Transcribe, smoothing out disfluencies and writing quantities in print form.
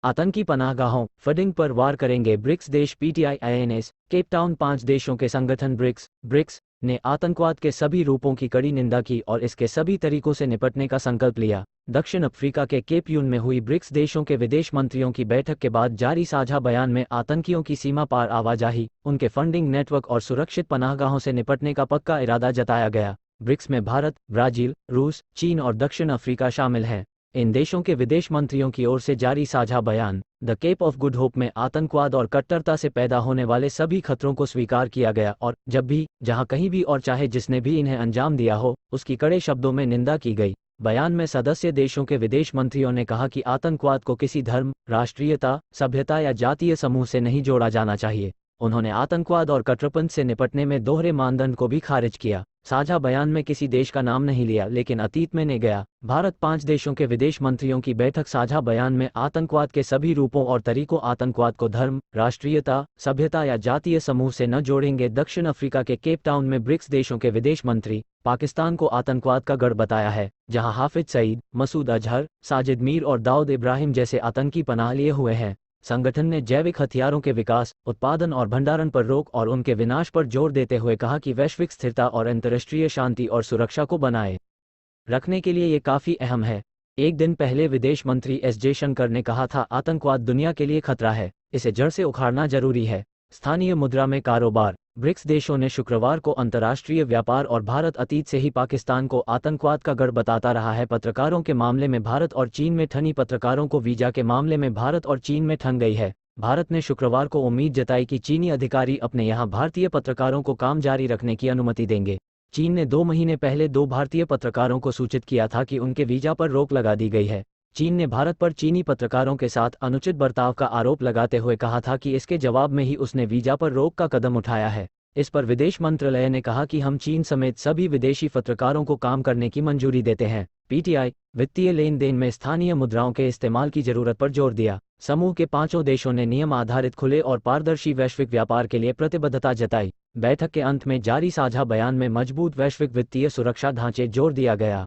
आतंकी पनाहगाहों फंडिंग पर वार करेंगे ब्रिक्स देश। PTI Cape Town. 5 देशों के संगठन ब्रिक्स ने आतंकवाद के सभी रूपों की कड़ी निंदा की और इसके सभी तरीकों से निपटने का संकल्प लिया। दक्षिण अफ्रीका के केप टाउन में हुई ब्रिक्स देशों के विदेश मंत्रियों की बैठक के बाद जारी साझा बयान में आतंकियों की सीमा पार आवाजाही, उनके फंडिंग नेटवर्क और सुरक्षित पनाहगाहों से निपटने का पक्का इरादा जताया गया। ब्रिक्स में भारत, ब्राजील, रूस, चीन और दक्षिण अफ्रीका शामिल हैं। इन देशों के विदेश मंत्रियों की ओर से जारी साझा बयान the Cape of Good Hope में आतंकवाद और कट्टरता से पैदा होने वाले सभी खतरों को स्वीकार किया गया और जब भी, जहां कहीं भी और चाहे जिसने भी इन्हें अंजाम दिया हो, उसकी कड़े शब्दों में निंदा की गई। बयान में सदस्य देशों के विदेश मंत्रियों ने कहा कि आतंकवाद को किसी धर्म, राष्ट्रीयता, सभ्यता या जातीय समूह से नहीं जोड़ा जाना चाहिए। उन्होंने आतंकवाद और कट्टरपंथ से निपटने में दोहरे मानदंड को भी खारिज किया। साझा बयान में किसी देश का नाम नहीं लिया, लेकिन अतीत में ने गया। भारत 5 देशों के विदेश मंत्रियों की बैठक। साझा बयान में आतंकवाद के सभी रूपों और तरीकों, आतंकवाद को धर्म, राष्ट्रीयता, सभ्यता या जातीय समूह से न जोड़ेंगे। दक्षिण अफ्रीका के केप टाउन में ब्रिक्स देशों के विदेश मंत्री पाकिस्तान को आतंकवाद का गढ़ बताया है, जहां हाफिज सईद, मसूद अजहर, साजिद मीर और दाऊद इब्राहिम जैसे आतंकी पनाह लिए हुए हैं। संगठन ने जैविक हथियारों के विकास, उत्पादन और भंडारण पर रोक और उनके विनाश पर जोर देते हुए कहा कि वैश्विक स्थिरता और अंतर्राष्ट्रीय शांति और सुरक्षा को बनाए रखने के लिए ये काफ़ी अहम है। एक दिन पहले विदेश मंत्री एस जयशंकर ने कहा था, आतंकवाद दुनिया के लिए खतरा है, इसे जड़ से उखाड़ना जरूरी है। स्थानीय मुद्रा में कारोबार। ब्रिक्स देशों ने शुक्रवार को अंतर्राष्ट्रीय व्यापार और भारत अतीत से ही पाकिस्तान को आतंकवाद का गढ़ बताता रहा है। पत्रकारों के मामले में भारत और चीन में ठनी। पत्रकारों को वीजा के मामले में भारत और चीन में ठन गई है। भारत ने शुक्रवार को उम्मीद जताई कि चीनी अधिकारी अपने यहां भारतीय पत्रकारों को काम जारी रखने की अनुमति देंगे। चीन ने 2 महीने पहले 2 भारतीय पत्रकारों को सूचित किया था कि उनके वीजा पर रोक लगा दी गई है। चीन ने भारत पर चीनी पत्रकारों के साथ अनुचित बर्ताव का आरोप लगाते हुए कहा था कि इसके जवाब में ही उसने वीजा पर रोक का कदम उठाया है। इस पर विदेश मंत्रालय ने कहा कि हम चीन समेत सभी विदेशी पत्रकारों को काम करने की मंजूरी देते हैं। पीटीआई वित्तीय लेन देन में स्थानीय मुद्राओं के इस्तेमाल की जरूरत पर जोर दिया। समूह के 5 देशों ने नियम आधारित खुले और पारदर्शी वैश्विक व्यापार के लिए प्रतिबद्धता जताई। बैठक के अंत में जारी साझा बयान में मजबूत वैश्विक वित्तीय सुरक्षा ढांचे जोर दिया गया।